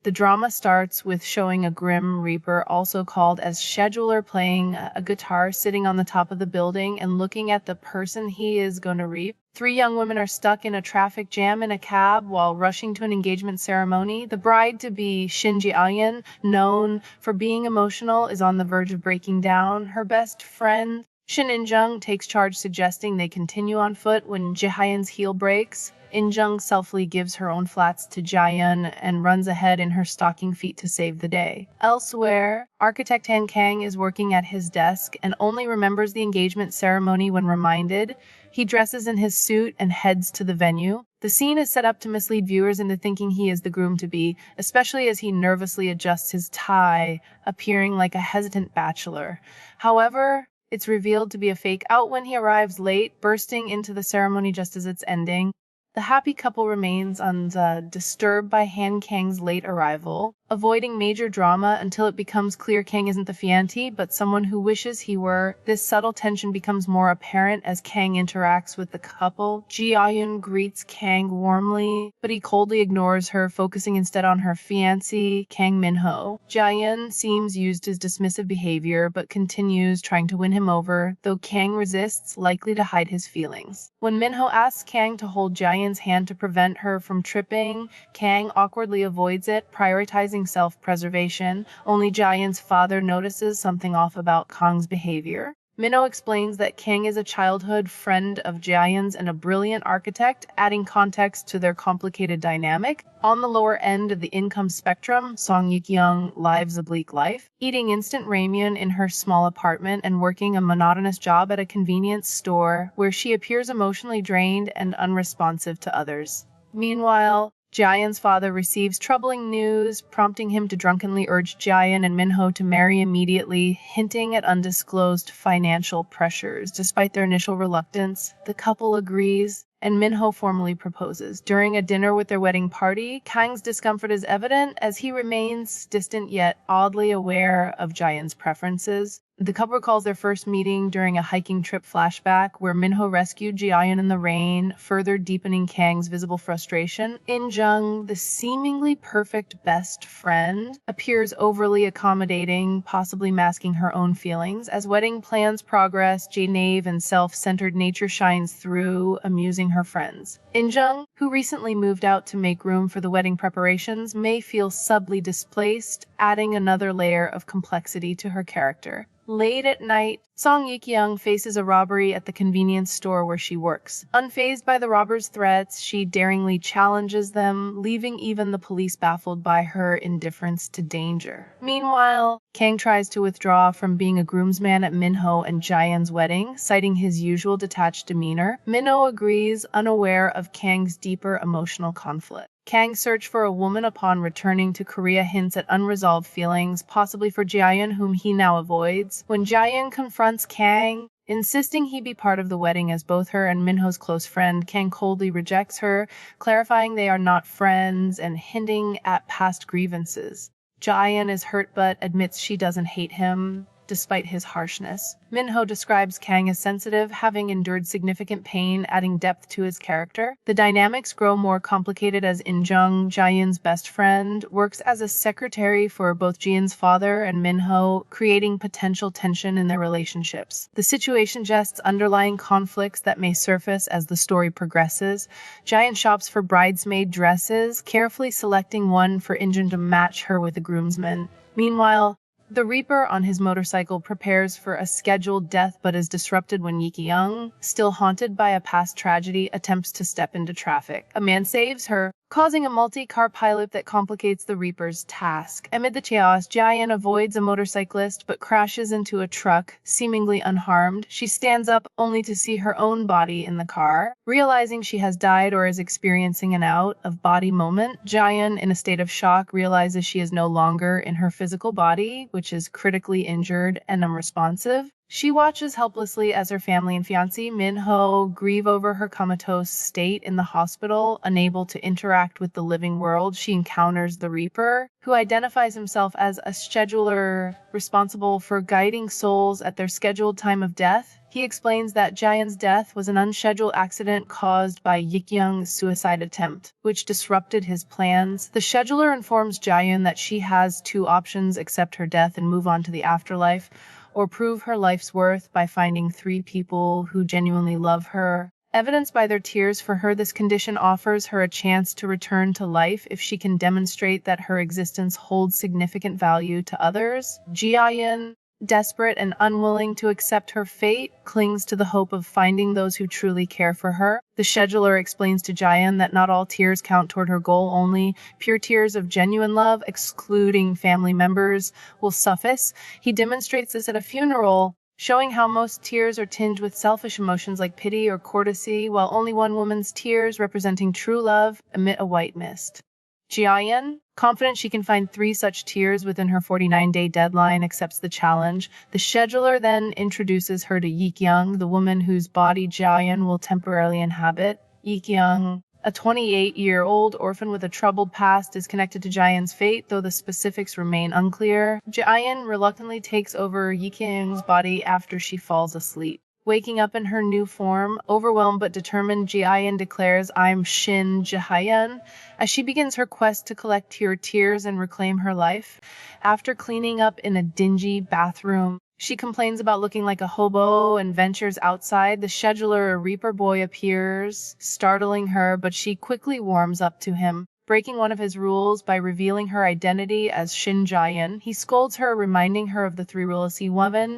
The drama starts with showing a Grim Reaper, also called as Scheduler, playing a guitar, sitting on the top of the building and looking at the person he is going to reap. Three young women are stuck in a traffic jam in a cab while rushing to an engagement ceremony. The bride-to-be, Ji-hyun, known for being emotional, is on the verge of breaking down. Her best friend, In-jung, takes charge, suggesting they continue on foot when Ji-hyun's heel breaks. In-jung selfishly gives her own flats to Ji-hyun and runs ahead in her stocking feet to save the day. Elsewhere, architect Han Kang is working at his desk and only remembers the engagement ceremony when reminded. He dresses in his suit and heads to the venue. The scene is set up to mislead viewers into thinking he is the groom-to-be, especially as he nervously adjusts his tie, appearing like a hesitant bachelor. However, it's revealed to be a fake out when he arrives late, bursting into the ceremony just as it's ending. The happy couple remains undisturbed by Han Kang's late arrival, avoiding major drama until it becomes clear Kang isn't the fiancé, but someone who wishes he were. This subtle tension becomes more apparent as Kang interacts with the couple. Ji-hyun greets Kang warmly, but he coldly ignores her, focusing instead on her fiancé, Kang Min-ho. Ji-hyun seems used his dismissive behavior, but continues trying to win him over, though Kang resists, likely to hide his feelings. When Min-ho asks Kang to hold Ji-hyun's hand to prevent her from tripping, Kang awkwardly avoids it, prioritizing self-preservation. Only Ji-hyun's father notices something off about Kang's behavior. Min-ho explains that Kang is a childhood friend of Ji-hyun's and a brilliant architect, adding context to their complicated dynamic. On the lower end of the income spectrum, Song Ji-hyun lives a bleak life, eating instant ramen in her small apartment and working a monotonous job at a convenience store where she appears emotionally drained and unresponsive to others. Meanwhile, Ji-hyun's father receives troubling news, prompting him to drunkenly urge Ji-hyun and Min-ho to marry immediately, hinting at undisclosed financial pressures. Despite their initial reluctance, the couple agrees, and Min-ho formally proposes. During a dinner with their wedding party, Kang's discomfort is evident as he remains distant yet oddly aware of Ji-hyun's preferences. The couple recalls their first meeting during a hiking trip flashback where Min-ho rescued Ji-hyun in the rain, further deepening Kang's visible frustration. In-jung, the seemingly perfect best friend, appears overly accommodating, possibly masking her own feelings. As wedding plans progress, Ji-naive and self-centered nature shines through, amusing her friends. In-jung, who recently moved out to make room for the wedding preparations, may feel subtly displaced, adding another layer of complexity to her character. Late at night, Song Ji-hyun faces a robbery at the convenience store where she works. Unfazed by the robbers' threats, she daringly challenges them, leaving even the police baffled by her indifference to danger. Meanwhile, Kang tries to withdraw from being a groomsman at Min-ho and Ji-hyun's wedding, citing his usual detached demeanor. Min-ho agrees, unaware of Kang's deeper emotional conflict. Kang's search for a woman upon returning to Korea hints at unresolved feelings, possibly for Ji-hyun, whom he now avoids. When Ji-hyun confronts Kang, insisting he be part of the wedding as both her and Min-ho's close friend, Kang coldly rejects her, clarifying they are not friends and hinting at past grievances. Ji-hyun is hurt but admits she doesn't hate him, despite his harshness. Min-ho describes Kang as sensitive, having endured significant pain, adding depth to his character. The dynamics grow more complicated as In-jung, Ji-hyun's best friend, works as a secretary for both Ji-hyun's father and Min-ho, creating potential tension in their relationships. The situation suggests underlying conflicts that may surface as the story progresses. Ji-hyun shops for bridesmaid dresses, carefully selecting one for In-jung to match her with a groomsman. Meanwhile, the Reaper on his motorcycle prepares for a scheduled death but is disrupted when Ji-hyun, still haunted by a past tragedy, attempts to step into traffic. A man saves her, causing a multi-car pileup that complicates the Reaper's task. Amid the chaos, Ji-hyun avoids a motorcyclist but crashes into a truck, seemingly unharmed. She stands up only to see her own body in the car. Realizing she has died or is experiencing an out-of-body moment, Ji-hyun, in a state of shock, realizes she is no longer in her physical body, which is critically injured and unresponsive. She watches helplessly as her family and fiancé, Min-ho, grieve over her comatose state in the hospital. Unable to interact with the living world, she encounters the Reaper, who identifies himself as a scheduler responsible for guiding souls at their scheduled time of death. He explains that Ji-hyun's death was an unscheduled accident caused by Ji-hyun's suicide attempt, which disrupted his plans. The scheduler informs Ji-hyun that she has two options: accept her death and move on to the afterlife, or prove her life's worth by finding three people who genuinely love her. Evidenced by their tears for her, this condition offers her a chance to return to life if she can demonstrate that her existence holds significant value to others. Ji-hyun, desperate and unwilling to accept her fate, clings to the hope of finding those who truly care for her. The scheduler explains to Ji-hyun that not all tears count toward her goal, only pure tears of genuine love, excluding family members, will suffice. He demonstrates this at a funeral, showing how most tears are tinged with selfish emotions like pity or courtesy, while only one woman's tears, representing true love, emit a white mist. Ji-hyun, confident she can find three such tears within her 49-day deadline, accepts the challenge. The scheduler then introduces her to Ji-hyun, the woman whose body Ji-hyun will temporarily inhabit. Ji-hyun, a 28-year-old orphan with a troubled past, is connected to Ji-hyun's fate, though the specifics remain unclear. Ji-hyun reluctantly takes over Ji-hyun's body after she falls asleep. Waking up in her new form, overwhelmed but determined, Ji-hyun declares, "I'm Shin Ji-hyun," as she begins her quest to collect her tears and reclaim her life. After cleaning up in a dingy bathroom, she complains about looking like a hobo and ventures outside. The scheduler, a Reaper boy, appears, startling her, but she quickly warms up to him, breaking one of his rules by revealing her identity as Shin Ji-hyun. He scolds her, reminding her of the three rules: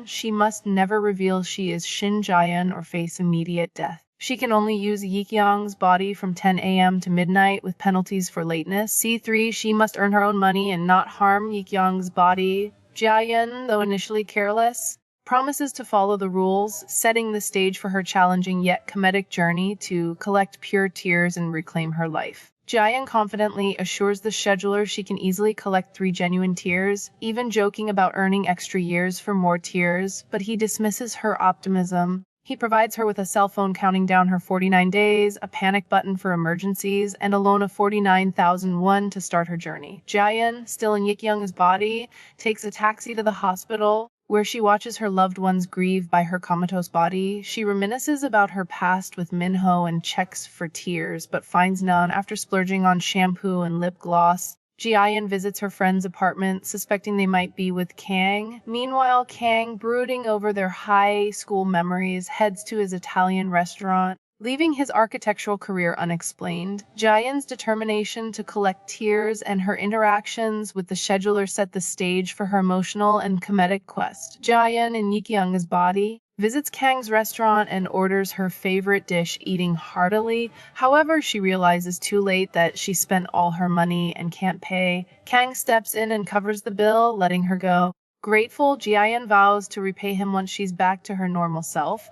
she must never reveal she is Shin Ji-hyun or face immediate death. She can only use Ji-hyun's body from 10 a.m. to midnight with penalties for lateness. C3, she must earn her own money and not harm Ji-hyun's body. Ji-hyun, though initially careless, promises to follow the rules, setting the stage for her challenging yet comedic journey to collect pure tears and reclaim her life. Ji-hyun confidently assures the scheduler she can easily collect 3 genuine tears, even joking about earning extra years for more tears, but he dismisses her optimism. He provides her with a cell phone counting down her 49 days, a panic button for emergencies, and a loan of 49,000 won to start her journey. Ji-hyun, still in Ji-hyun's body, takes a taxi to the hospital, where she watches her loved ones grieve by her comatose body. She reminisces about her past with Min-ho and checks for tears, but finds none after splurging on shampoo and lip gloss. Ji-hyun visits her friend's apartment, suspecting they might be with Kang. Meanwhile, Kang, brooding over their high school memories, heads to his Italian restaurant, leaving his architectural career unexplained. Ji-hyun's determination to collect tears and her interactions with the scheduler set the stage for her emotional and comedic quest. Ji-hyun, in Ji-hyun's body, visits Kang's restaurant and orders her favorite dish, eating heartily. However, she realizes too late that she spent all her money and can't pay. Kang steps in and covers the bill, letting her go. Grateful, Ji-hyun vows to repay him once she's back to her normal self.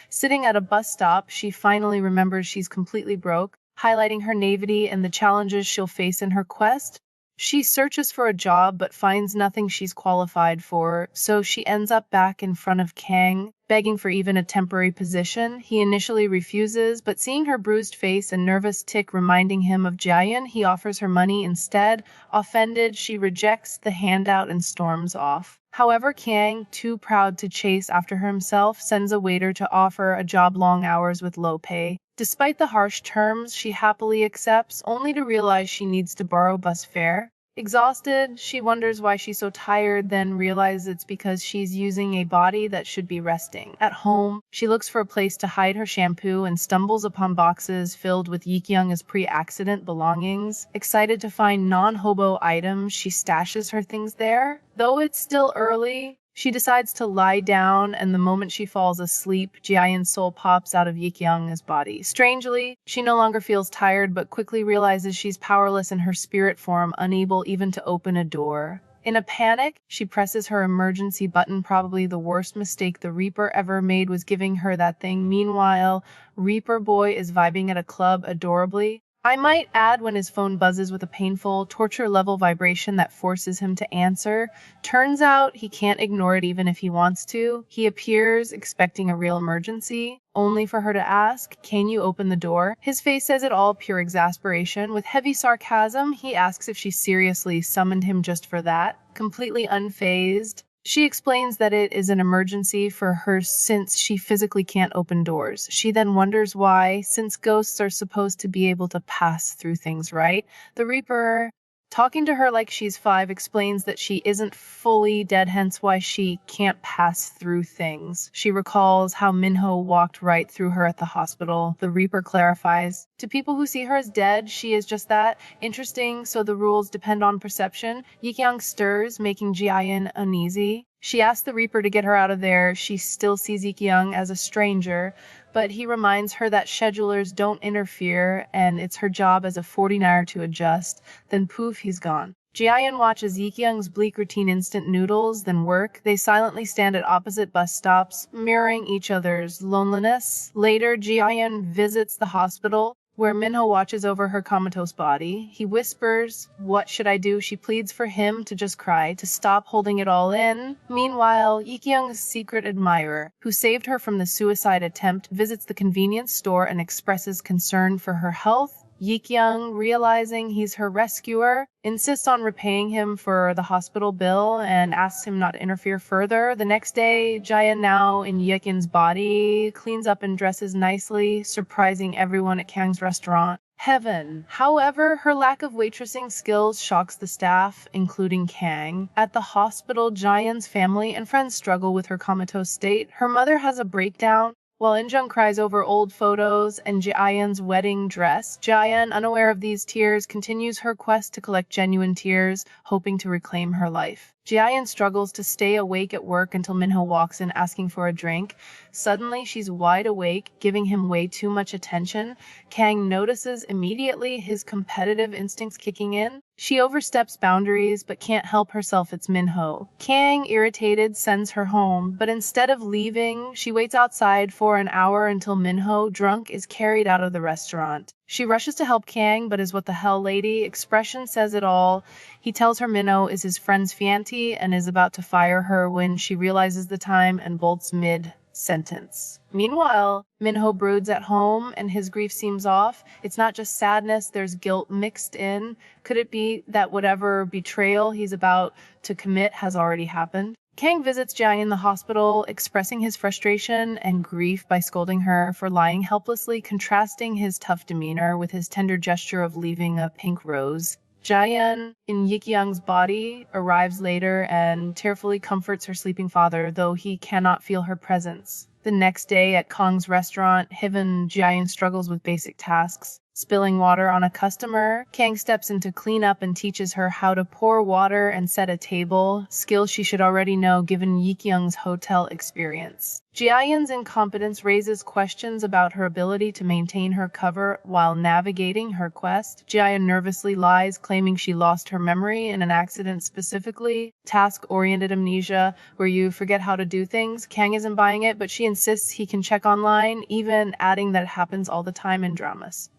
Sitting at a bus stop, she finally remembers she's completely broke, highlighting her naivety and the challenges she'll face in her quest. She searches for a job but finds nothing she's qualified for, so she ends up back in front of Kang, begging for even a temporary position. He initially refuses, but seeing her bruised face and nervous tick reminding him of Ji-hyun, he offers her money instead. Offended, she rejects the handout and storms off. However, Kang, too proud to chase after her himself, sends a waiter to offer a job long hours with low pay. Despite the harsh terms, she happily accepts, only to realize she needs to borrow bus fare. Exhausted, she wonders why she's so tired, then realizes it's because she's using a body that should be resting. At home, she looks for a place to hide her shampoo and stumbles upon boxes filled with Ji-hyun's pre-accident belongings. Excited to find non-hobo items, she stashes her things there. Though it's still early, she decides to lie down, and the moment she falls asleep, Ji-hyun's soul pops out of Ji-hyun's body. Strangely, she no longer feels tired, but quickly realizes she's powerless in her spirit form, unable even to open a door. In a panic, she presses her emergency button. Probably the worst mistake the Reaper ever made was giving her that thing. Meanwhile, Reaper Boy is vibing at a club adorably. I might add when his phone buzzes with a painful, torture-level vibration that forces him to answer. Turns out he can't ignore it even if he wants to. He appears expecting a real emergency, only for her to ask, "Can you open the door?" His face says it all, pure exasperation. With heavy sarcasm, he asks if she seriously summoned him just for that. Completely unfazed, she explains that it is an emergency for her since she physically can't open doors. She then wonders why, since ghosts are supposed to be able to pass through things, right? The Reaper, talking to her like she's 5, explains that she isn't fully dead, hence why she can't pass through things. She recalls how Minho walked right through her at the hospital. The Reaper clarifies, to people who see her as dead, she is just that. Interesting, so the rules depend on perception. Ji-hyun stirs, making Ji-hyun uneasy. She asks the Reaper to get her out of there. She still sees Ji-hyun as a stranger, but he reminds her that schedulers don't interfere and it's her job as a 49er to adjust. Then poof, he's gone. Ji-hyun watches Ji-hyun's bleak routine instant noodles, then work. They silently stand at opposite bus stops, mirroring each other's loneliness. Later, Ji-hyun visits the hospital, where Minho watches over her comatose body. He whispers, "What should I do?" She pleads for him to just cry, to stop holding it all in. Meanwhile, Ji-hyun's secret admirer, who saved her from the suicide attempt, visits the convenience store and expresses concern for her health. Ji-hyun, realizing he's her rescuer, insists on repaying him for the hospital bill and asks him not to interfere further. The next day, Ji-hyun, now in Ji-hyun's body, cleans up and dresses nicely, surprising everyone at Kang's restaurant. Heaven. However, her lack of waitressing skills shocks the staff, including Kang. At the hospital, Ji-hyun's family and friends struggle with her comatose state. Her mother has a breakdown, while In-jung cries over old photos and Ji-hyun's wedding dress. Ji-hyun, unaware of these tears, continues her quest to collect genuine tears, hoping to reclaim her life. Ji-hyun struggles to stay awake at work until Minho walks in asking for a drink. Suddenly, she's wide awake, giving him way too much attention. Kang notices immediately, his competitive instincts kicking in. She oversteps boundaries, but can't help herself, it's Minho. Kang, irritated, sends her home, but instead of leaving, she waits outside for an hour until Minho, drunk, is carried out of the restaurant. She rushes to help Kang, but is what the hell, lady? Expression says it all. He tells her Minho is his friend's fiancée and is about to fire her when she realizes the time and bolts mid-sentence. Meanwhile, Minho broods at home and his grief seems off. It's not just sadness, there's guilt mixed in. Could it be that whatever betrayal he's about to commit has already happened? Kang visits Ji-hyun in the hospital, expressing his frustration and grief by scolding her for lying helplessly, contrasting his tough demeanor with his tender gesture of leaving a pink rose. Ji-hyun, in Ji-hyun's body, arrives later and tearfully comforts her sleeping father, though he cannot feel her presence. The next day at Kang's restaurant, Ji-hyun struggles with basic tasks. Spilling water on a customer, Kang steps in to clean up and teaches her how to pour water and set a table, skills she should already know given Ji-hyun's hotel experience. Ji-hyun's incompetence raises questions about her ability to maintain her cover while navigating her quest. Ji-hyun nervously lies, claiming she lost her memory in an accident, specifically task-oriented amnesia, where you forget how to do things. Kang isn't buying it, but she insists he can check online, even adding that it happens all the time in dramas.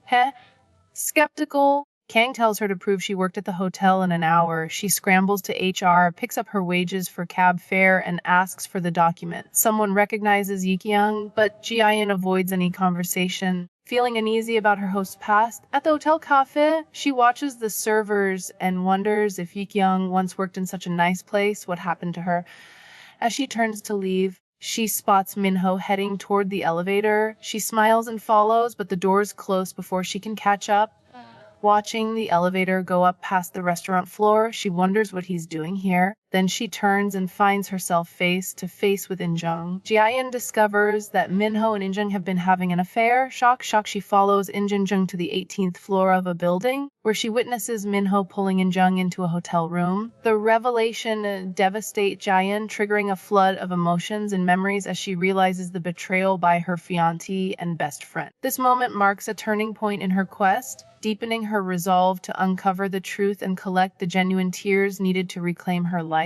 Skeptical, Kang tells her to prove she worked at the hotel in an hour. She scrambles to HR, picks up her wages for cab fare, and asks for the document. Someone recognizes Ji-hyun, but Ji-hyun avoids any conversation. Feeling uneasy about her host's past, at the hotel cafe, she watches the servers and wonders if Ji-hyun once worked in such a nice place, what happened to her. As she turns to leave, she spots Minho heading toward the elevator. She smiles and follows, but the doors close before she can catch up. Watching the elevator go up past the restaurant floor, she wonders what he's doing here. Then she turns and finds herself face to face with In-jung. Ji-hyun discovers that Minho and In-jung have been having an affair. Shock, she follows In-jung to the 18th floor of a building, where she witnesses Minho pulling In-jung into a hotel room. The revelation devastates Ji-hyun, triggering a flood of emotions and memories as she realizes the betrayal by her fiancé and best friend. This moment marks a turning point in her quest, deepening her resolve to uncover the truth and collect the genuine tears needed to reclaim her life.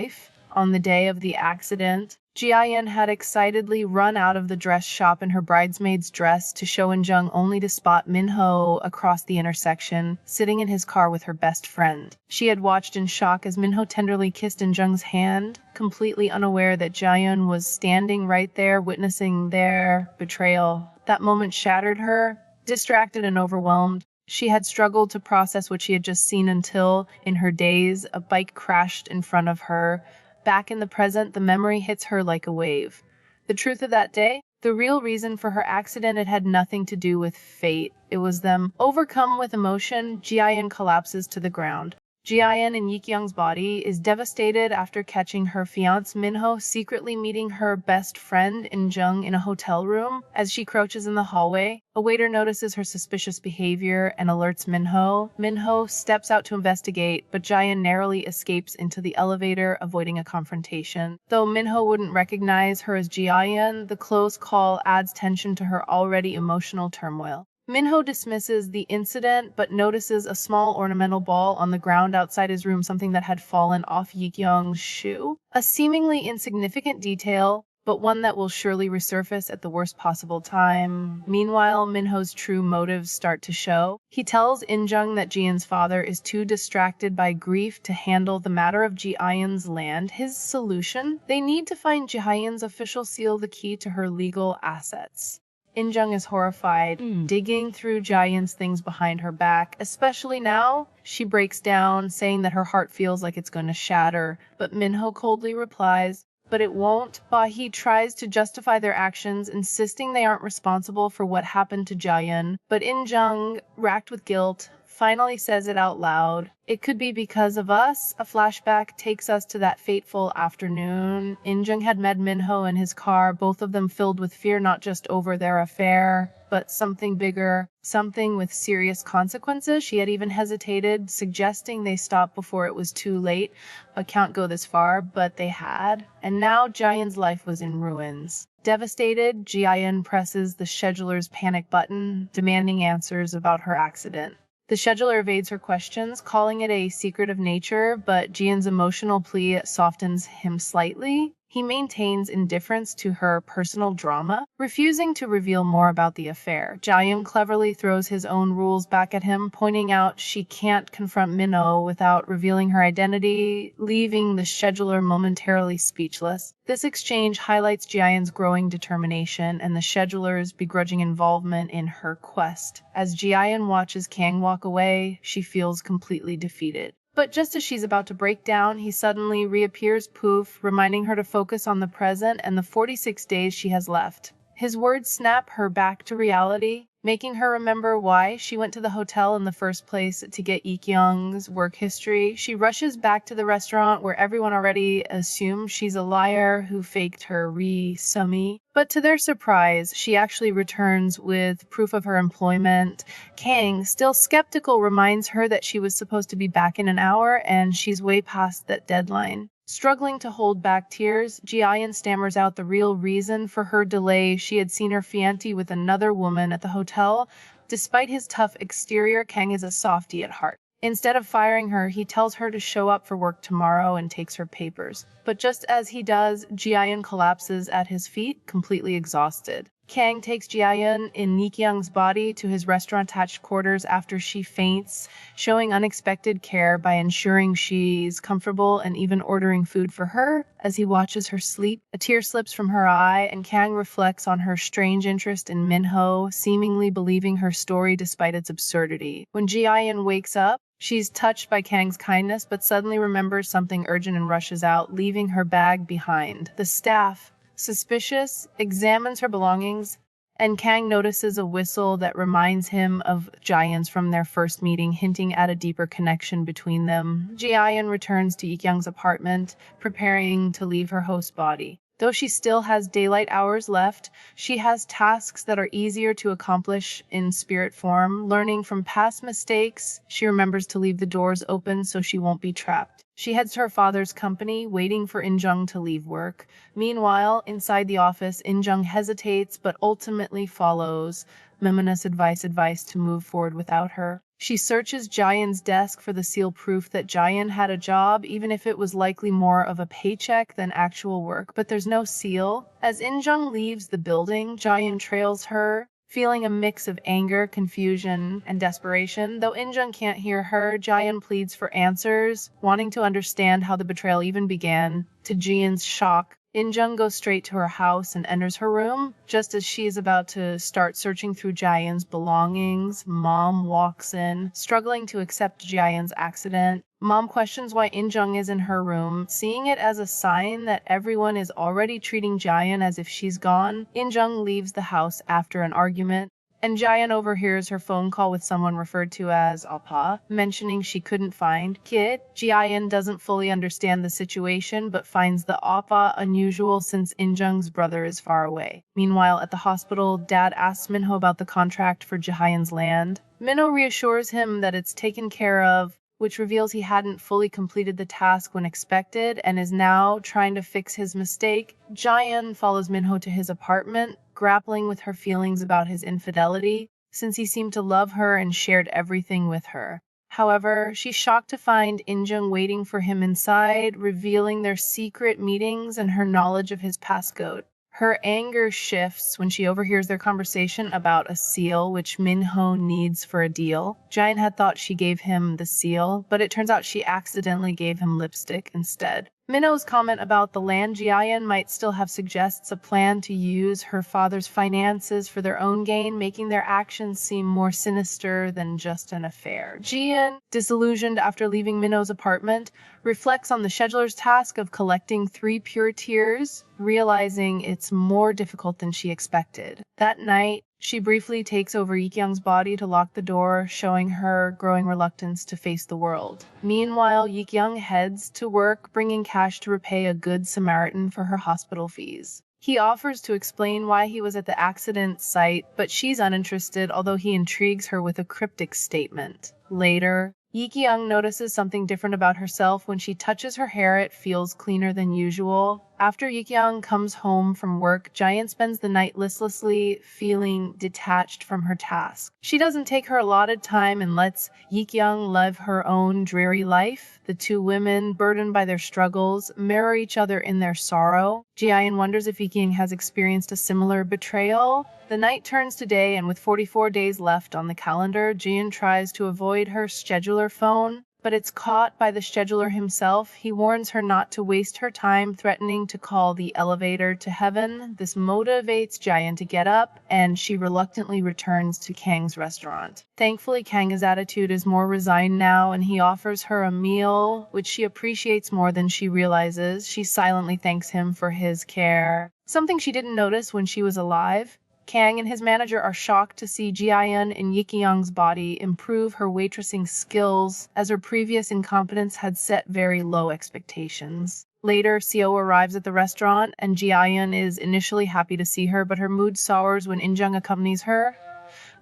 On the day of the accident, Ji-hyun had excitedly run out of the dress shop in her bridesmaid's dress to show In-jung, only to spot Min-ho across the intersection, sitting in his car with her best friend. She had watched in shock as Min-ho tenderly kissed In-jung's hand, completely unaware that Ji-hyun was standing right there witnessing their betrayal. That moment shattered her. Distracted and overwhelmed, she had struggled to process what she had just seen until, in her daze, a bike crashed in front of her. Back in the present, the memory hits her like a wave. The truth of that day, the real reason for her accident, it had nothing to do with fate. It was them. Overcome with emotion, Ji-hyun collapses to the ground. Ji-hyun, in Yi-kyung's body, is devastated after catching her fiancé Min-ho secretly meeting her best friend In-jung in a hotel room. As she crouches in the hallway, a waiter notices her suspicious behavior and alerts Min-ho. Min-ho steps out to investigate, but Ji-hyun narrowly escapes into the elevator, avoiding a confrontation. Though Min-ho wouldn't recognize her as Ji-hyun, the close call adds tension to her already emotional turmoil. Min-ho dismisses the incident but notices a small ornamental ball on the ground outside his room, something that had fallen off Yi-kyung's shoe. A seemingly insignificant detail, but one that will surely resurface at the worst possible time. Meanwhile, Min-ho's true motives start to show. He tells In-jung that Ji-hyun's father is too distracted by grief to handle the matter of Ji-hyun's land. His solution? They need to find Ji-hyun's official seal, the key to her legal assets. In-jung is horrified, digging through Ji-hyun's things behind her back, especially now. She breaks down, saying that her heart feels like it's going to shatter, but Min-ho coldly replies, "But it won't." He tries to justify their actions, insisting they aren't responsible for what happened to Ji-hyun, but In-jung, racked with guilt, finally says it out loud. "It could be because of us." A flashback takes us to that fateful afternoon. In-jung had met Min-ho in his car, both of them filled with fear, not just over their affair, but something bigger, something with serious consequences. She had even hesitated, suggesting they stop before it was too late. I can't go this far, but they had. And now Ji-hyun's life was in ruins. Devastated, Ji-hyun presses the scheduler's panic button, demanding answers about her accident. The scheduler evades her questions, calling it a secret of nature, but Ji-hyun's emotional plea softens him slightly. He maintains indifference to her personal drama, refusing to reveal more about the affair. Ji-hyun cleverly throws his own rules back at him, pointing out she can't confront Min-ho without revealing her identity, leaving the scheduler momentarily speechless. This exchange highlights Ji-hyun's growing determination and the scheduler's begrudging involvement in her quest. As Ji-hyun watches Kang walk away, she feels completely defeated. But just as she's about to break down, he suddenly reappears, poof, reminding her to focus on the present and the 46 days she has left. His words snap her back to reality, making her remember why she went to the hotel in the first place, to get Yi-kyung's work history. She rushes back to the restaurant where everyone already assumes she's a liar who faked her re-summy. But to their surprise, she actually returns with proof of her employment. Kang, still skeptical, reminds her that she was supposed to be back in an hour and she's way past that deadline. Struggling to hold back tears, Ji-hyun stammers out the real reason for her delay. She had seen her fiancé with another woman at the hotel. Despite his tough exterior, Kang is a softie at heart. Instead of firing her, he tells her to show up for work tomorrow and takes her papers. But just as he does, Ji-hyun collapses at his feet, completely exhausted. Kang takes Ji-hyun in Yi-kyung's body to his restaurant-attached quarters after she faints, showing unexpected care by ensuring she's comfortable and even ordering food for her. As he watches her sleep, a tear slips from her eye, and Kang reflects on her strange interest in Min-ho, seemingly believing her story despite its absurdity. When Ji-hyun wakes up, she's touched by Kang's kindness, but suddenly remembers something urgent and rushes out, leaving her bag behind. The staff, suspicious, examines her belongings, and Kang notices a whistle that reminds him of Ji-hyun's from their first meeting, hinting at a deeper connection between them. Ji-hyun returns to Yi-kyung's apartment, preparing to leave her host's body. Though she still has daylight hours left, she has tasks that are easier to accomplish in spirit form. Learning from past mistakes, she remembers to leave the doors open so she won't be trapped. She heads to her father's company, waiting for In-jung to leave work. Meanwhile, inside the office, In-jung hesitates but ultimately follows Mimuna's advice to move forward without her. She searches Ji-hyun's desk for the seal proof that Ji-hyun had a job, even if it was likely more of a paycheck than actual work, but there's no seal. As In-jung leaves the building, Ji-hyun trails her, feeling a mix of anger, confusion, and desperation. Though In-jung can't hear her, Ji-hyun pleads for answers, wanting to understand how the betrayal even began. To Ji-hyun's shock, In-jung goes straight to her house and enters her room. Just as she is about to start searching through Ji-hyun's belongings, Mom walks in, struggling to accept Ji-hyun's accident. Mom questions why In-jung is in her room, seeing it as a sign that everyone is already treating Ji-hyun as if she's gone. In-jung leaves the house after an argument, and Ji-hyun overhears her phone call with someone referred to as Appa, mentioning she couldn't find Kid. Ji-hyun doesn't fully understand the situation, but finds the Appa unusual since In-jung's brother is far away. Meanwhile, at the hospital, Dad asks Minho about the contract for Ji-hyun's land. Minho reassures him that it's taken care of, which reveals he hadn't fully completed the task when expected and is now trying to fix his mistake. Ji-hyun follows Minho to his apartment, grappling with her feelings about his infidelity, since he seemed to love her and shared everything with her. However, she's shocked to find In-jung waiting for him inside, revealing their secret meetings and her knowledge of his passcode. Her anger shifts when she overhears their conversation about a seal which Minho needs for a deal. Ji-hyun had thought she gave him the seal, but it turns out she accidentally gave him lipstick instead. Minho's comment about the land Ji-hyun might still have suggests a plan to use her father's finances for their own gain, making their actions seem more sinister than just an affair. Ji-hyun, disillusioned after leaving Minho's apartment, reflects on the scheduler's task of collecting 3 pure tears, realizing it's more difficult than she expected. That night, she briefly takes over Yi-kyung's body to lock the door, showing her growing reluctance to face the world. Meanwhile, Yi-kyung heads to work, bringing cash to repay a good Samaritan for her hospital fees. He offers to explain why he was at the accident site, but she's uninterested, although he intrigues her with a cryptic statement. Later, Yi-kyung notices something different about herself. When she touches her hair, it feels cleaner than usual. After Yi-kyung comes home from work, Ji-hyun spends the night listlessly, feeling detached from her task. She doesn't take her allotted time and lets Yi-kyung live her own dreary life. The two women, burdened by their struggles, mirror each other in their sorrow. Ji-hyun wonders if Yi-kyung has experienced a similar betrayal. The night turns to day, and with 44 days left on the calendar, Ji-hyun tries to avoid her scheduler phone, but it's caught by the scheduler himself. He warns her not to waste her time, threatening to call the elevator to heaven. This motivates Ji-hyun to get up, and she reluctantly returns to Kang's restaurant. Thankfully, Kang's attitude is more resigned now, and he offers her a meal, which she appreciates more than she realizes. She silently thanks him for his care, something she didn't notice when she was alive. Kang and his manager are shocked to see Ji-hyun in Yi-kyung's body improve her waitressing skills, as her previous incompetence had set very low expectations. Later, Seo arrives at the restaurant, and Ji-hyun is initially happy to see her, but her mood sours when In-jung accompanies her.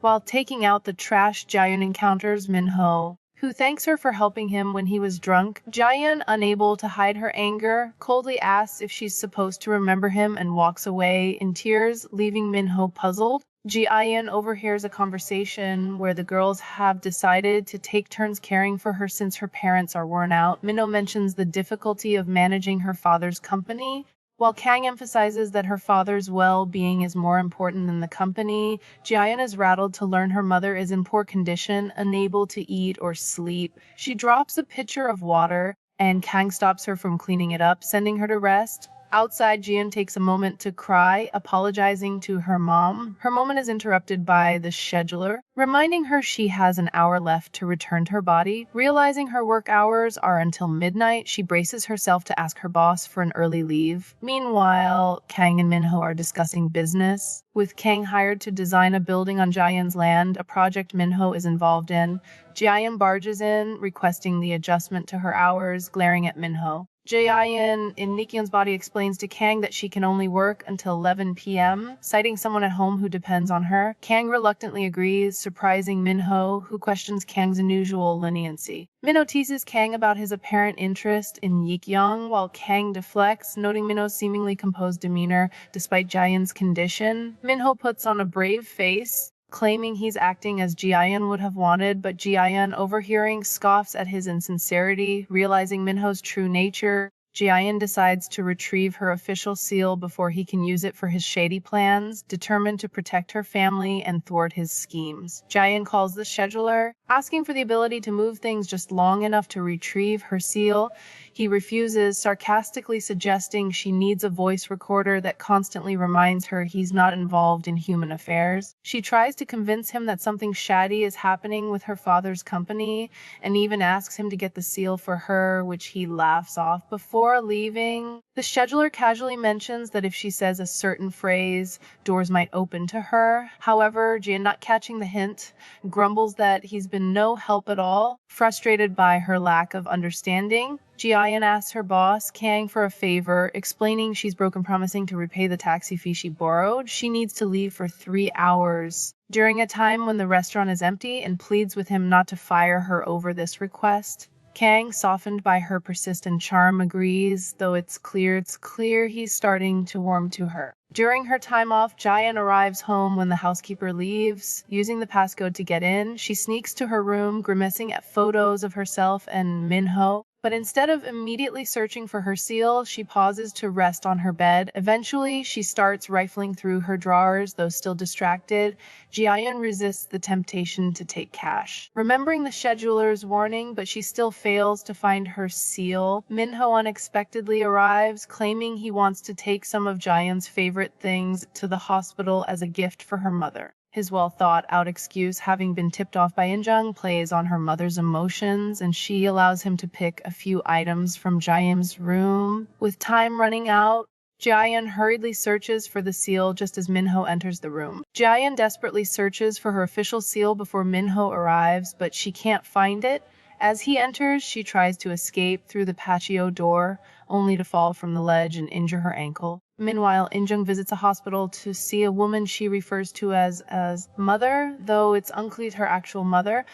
While taking out the trash, Ji-hyun encounters Minho, who thanks her for helping him when he was drunk. Ji-hyun, unable to hide her anger, coldly asks if she's supposed to remember him and walks away in tears, leaving Minho puzzled. Ji-hyun overhears a conversation where the girls have decided to take turns caring for her since her parents are worn out. Minho mentions the difficulty of managing her father's company, while Kang emphasizes that her father's well-being is more important than the company. Ji-hyun is rattled to learn her mother is in poor condition, unable to eat or sleep. She drops a pitcher of water, and Kang stops her from cleaning it up, sending her to rest. Outside, Ji-hyun takes a moment to cry, apologizing to her mom. Her moment is interrupted by the scheduler, reminding her she has an hour left to return to her body. Realizing her work hours are until midnight, she braces herself to ask her boss for an early leave. Meanwhile, Kang and Minho are discussing business, with Kang hired to design a building on Ji-hyun's land, a project Minho is involved in. Ji-hyun barges in, requesting the adjustment to her hours, glaring at Minho. Ji-hyun in Nikkyun's body explains to Kang that she can only work until 11 p.m., citing someone at home who depends on her. Kang reluctantly agrees, surprising Minho, who questions Kang's unusual leniency. Minho teases Kang about his apparent interest in Ji-hyun, while Kang deflects, noting Minho's seemingly composed demeanor despite Ji-hyun's condition. Minho puts on a brave face, claiming he's acting as Ji-hyun would have wanted, but Ji-hyun, overhearing, scoffs at his insincerity. Realizing Minho's true nature, Ji-hyun decides to retrieve her official seal before he can use it for his shady plans, determined to protect her family and thwart his schemes. Ji-hyun calls the scheduler, asking for the ability to move things just long enough to retrieve her seal. He refuses, sarcastically suggesting she needs a voice recorder that constantly reminds her he's not involved in human affairs. She tries to convince him that something shady is happening with her father's company, and even asks him to get the seal for her, which he laughs off. Before leaving, the scheduler casually mentions that if she says a certain phrase, doors might open to her. However, Ji-hyun, not catching the hint, grumbles that he's been no help at all. Frustrated by her lack of understanding, Ji-hyun asks her boss, Kang, for a favor, explaining she's broken promising to repay the taxi fee she borrowed. She needs to leave for 3 hours during a time when the restaurant is empty, and pleads with him not to fire her over this request. Kang, softened by her persistent charm, agrees, though it's clear he's starting to warm to her. During her time off, Ji-hyun arrives home when the housekeeper leaves. Using the passcode to get in, she sneaks to her room, grimacing at photos of herself and Minho. But instead of immediately searching for her seal, she pauses to rest on her bed. Eventually, she starts rifling through her drawers, though still distracted. Ji-hyun resists the temptation to take cash, remembering the scheduler's warning, but she still fails to find her seal. Minho unexpectedly arrives, claiming he wants to take some of Ji-hyun's favorite things to the hospital as a gift for her mother. His well-thought-out excuse, having been tipped off by In-jung, plays on her mother's emotions, and she allows him to pick a few items from Ji-hyun's room. With time running out, Ji-hyun hurriedly searches for the seal just as Minho enters the room. Ji-hyun desperately searches for her official seal before Minho arrives, but she can't find it. As he enters, she tries to escape through the patio door, only to fall from the ledge and injure her ankle. Meanwhile, In-jung visits a hospital to see a woman she refers to as mother, though it's unclear her actual mother.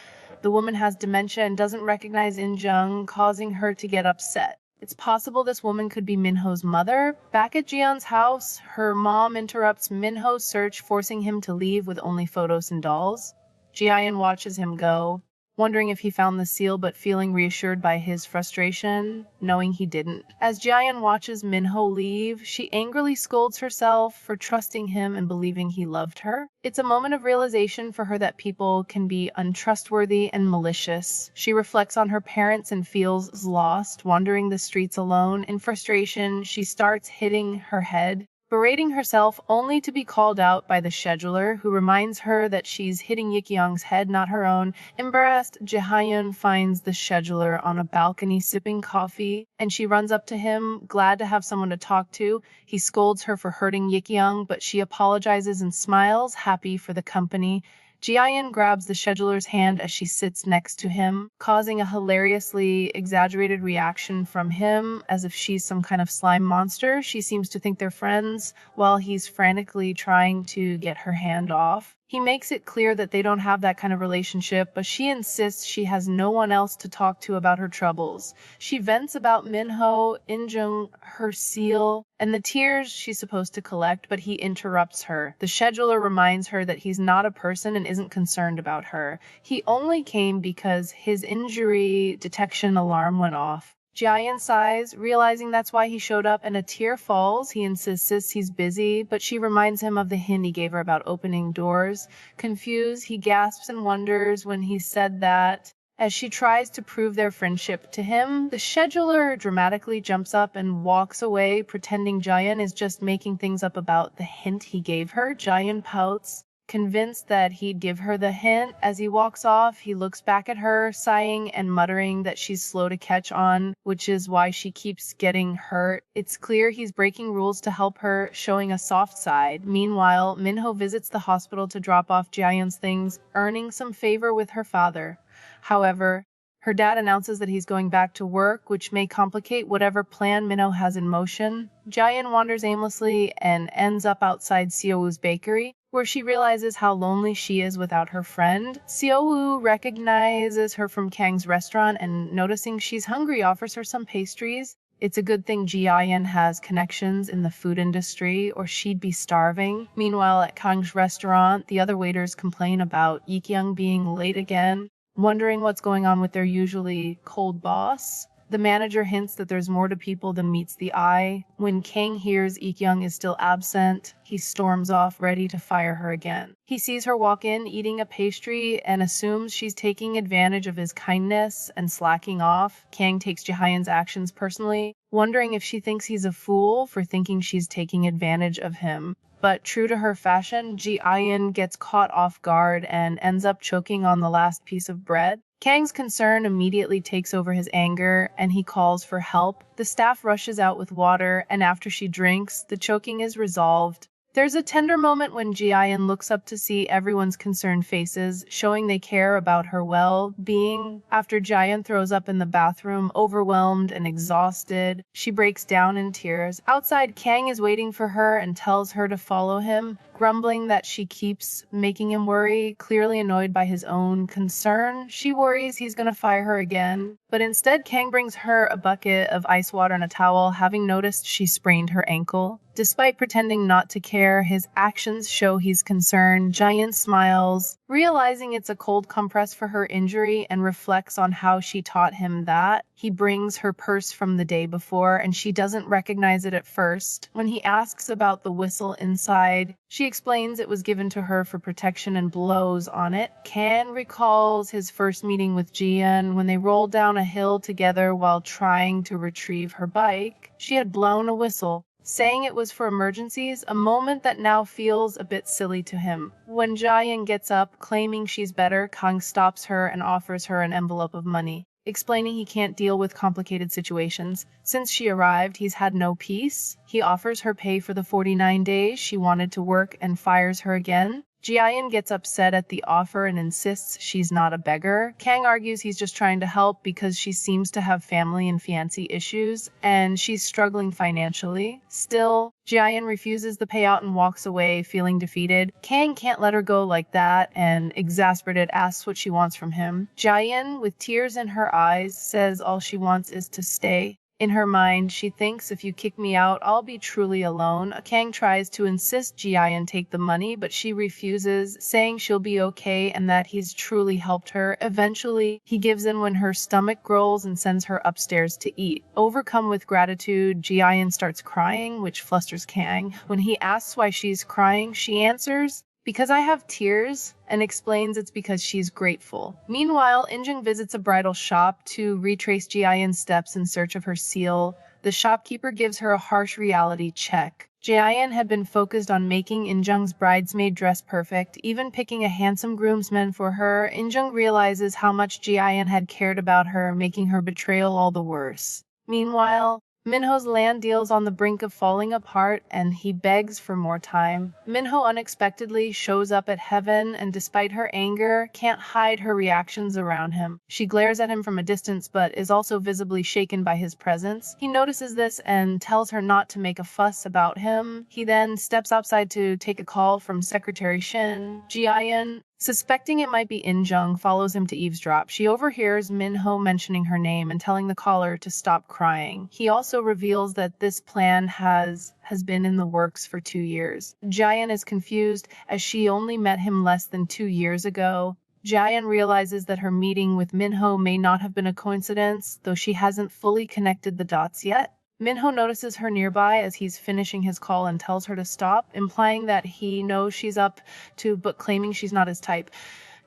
The woman has dementia and doesn't recognize In-jung, causing her to get upset. It's possible this woman could be Minho's mother. Back at Ji-hyun's house, her mom interrupts Minho's search, forcing him to leave with only photos and dolls. Ji-hyun watches him go, wondering if he found the seal, but feeling reassured by his frustration, knowing he didn't. As Ji-hyun watches Minho leave, she angrily scolds herself for trusting him and believing he loved her. It's a moment of realization for her that people can be untrustworthy and malicious. She reflects on her parents and feels lost, wandering the streets alone. In frustration, she starts hitting her head, berating herself, only to be called out by the scheduler, who reminds her that she's hitting Ji-hyun's head, not her own. Embarrassed, Ji-hyun finds the scheduler on a balcony sipping coffee, and she runs up to him, glad to have someone to talk to. He scolds her for hurting Ji-hyun, but she apologizes and smiles, happy for the company. Ji-hyun grabs the scheduler's hand as she sits next to him, causing a hilariously exaggerated reaction from him, as if she's some kind of slime monster. She seems to think they're friends, while he's frantically trying to get her hand off. He makes it clear that they don't have that kind of relationship, but she insists she has no one else to talk to about her troubles. She vents about Minho, In-jung, her seal, and the tears she's supposed to collect, but he interrupts her. The scheduler reminds her that he's not a person and isn't concerned about her. He only came because his injury detection alarm went off. Ji-hyun sighs, realizing that's why he showed up, and a tear falls. He insists he's busy, but she reminds him of the hint he gave her about opening doors. Confused, he gasps and wonders when he said that. As she tries to prove their friendship to him, the scheduler dramatically jumps up and walks away, pretending Ji-hyun is just making things up about the hint he gave her. Ji-hyun pouts, convinced that he'd give her the hint. As he walks off, he looks back at her, sighing and muttering that she's slow to catch on, which is why she keeps getting hurt. It's clear he's breaking rules to help her, showing a soft side. Meanwhile, Minho visits the hospital to drop off Ji-hyun's things, earning some favor with her father. However, Her dad announces that he's going back to work, which may complicate whatever plan Minho has in motion. Ji-hyun wanders aimlessly and ends up outside Seo-woo's bakery, where she realizes how lonely she is without her friend. Seo-woo recognizes her from Kang's restaurant and, noticing she's hungry, offers her some pastries. It's a good thing Ji-hyun has connections in the food industry, or she'd be starving. Meanwhile, at Kang's restaurant, the other waiters complain about Ik-young being late again, wondering what's going on with their usually cold boss. The manager hints that there's more to people than meets the eye. When Kang hears Ik-young is still absent, he storms off, ready to fire her again. He sees her walk in, eating a pastry, and assumes she's taking advantage of his kindness and slacking off. Kang takes Ji-hyun's actions personally, wondering if she thinks he's a fool for thinking she's taking advantage of him. But true to her fashion, Ji-hyun gets caught off guard and ends up choking on the last piece of bread. Kang's concern immediately takes over his anger, and he calls for help. The staff rushes out with water, and after she drinks, the choking is resolved. There's a tender moment when Ji-hyun looks up to see everyone's concerned faces, showing they care about her well-being. After Ji-hyun throws up in the bathroom, overwhelmed and exhausted, she breaks down in tears. Outside, Kang is waiting for her and tells her to follow him, grumbling that she keeps making him worry. Clearly annoyed by his own concern, she worries he's gonna fire her again. But instead, Kang brings her a bucket of ice water and a towel, having noticed she sprained her ankle. Despite pretending not to care, his actions show he's concerned. Ji-hyun smiles, realizing it's a cold compress for her injury, and reflects on how she taught him that. He brings her purse from the day before, and she doesn't recognize it at first. When he asks about the whistle inside, she explains it was given to her for protection and blows on it. Kang recalls his first meeting with Ji-hyun when they rolled down a hill together while trying to retrieve her bike. She had blown a whistle, saying it was for emergencies, a moment that now feels a bit silly to him. When Ji-hyun gets up, claiming she's better, Kang stops her and offers her an envelope of money, explaining he can't deal with complicated situations. Since she arrived, he's had no peace. He offers her pay for the 49 days she wanted to work and fires her again. Ji-hyun gets upset at the offer and insists she's not a beggar. Kang argues he's just trying to help because she seems to have family and fiancé issues, and she's struggling financially. Still, Ji-hyun refuses the payout and walks away, feeling defeated. Kang can't let her go like that, and exasperated asks what she wants from him. Ji-hyun, with tears in her eyes, says all she wants is to stay. In her mind, she thinks, if you kick me out, I'll be truly alone. Kang tries to insist Ji-hyun take the money, but she refuses, saying she'll be okay and that he's truly helped her. Eventually, he gives in when her stomach growls and sends her upstairs to eat. Overcome with gratitude, Ji-hyun starts crying, which flusters Kang. When he asks why she's crying, she answers, "Because I have tears," and explains it's because she's grateful. Meanwhile, In-jung visits a bridal shop to retrace Ji-hyun's steps in search of her seal. The shopkeeper gives her a harsh reality check. Ji-hyun had been focused on making In-jung's bridesmaid dress perfect, even picking a handsome groomsman for her. In-jung realizes how much Ji-hyun had cared about her, making her betrayal all the worse. Meanwhile, Minho's land deal's on the brink of falling apart, and he begs for more time. Minho unexpectedly shows up at heaven, and despite her anger, can't hide her reactions around him. She glares at him from a distance, but is also visibly shaken by his presence. He notices this and tells her not to make a fuss about him. He then steps outside to take a call from Secretary Shin. Ji-hyun, suspecting it might be In-jung, follows him to eavesdrop. She overhears Minho mentioning her name and telling the caller to stop crying. He also reveals that this plan has been in the works for 2 years. Ji-hyun is confused, as she only met him less than 2 years ago. Ji-hyun realizes that her meeting with Minho may not have been a coincidence, though she hasn't fully connected the dots yet. Minho notices her nearby as he's finishing his call and tells her to stop, implying that he knows she's up to, but claiming she's not his type.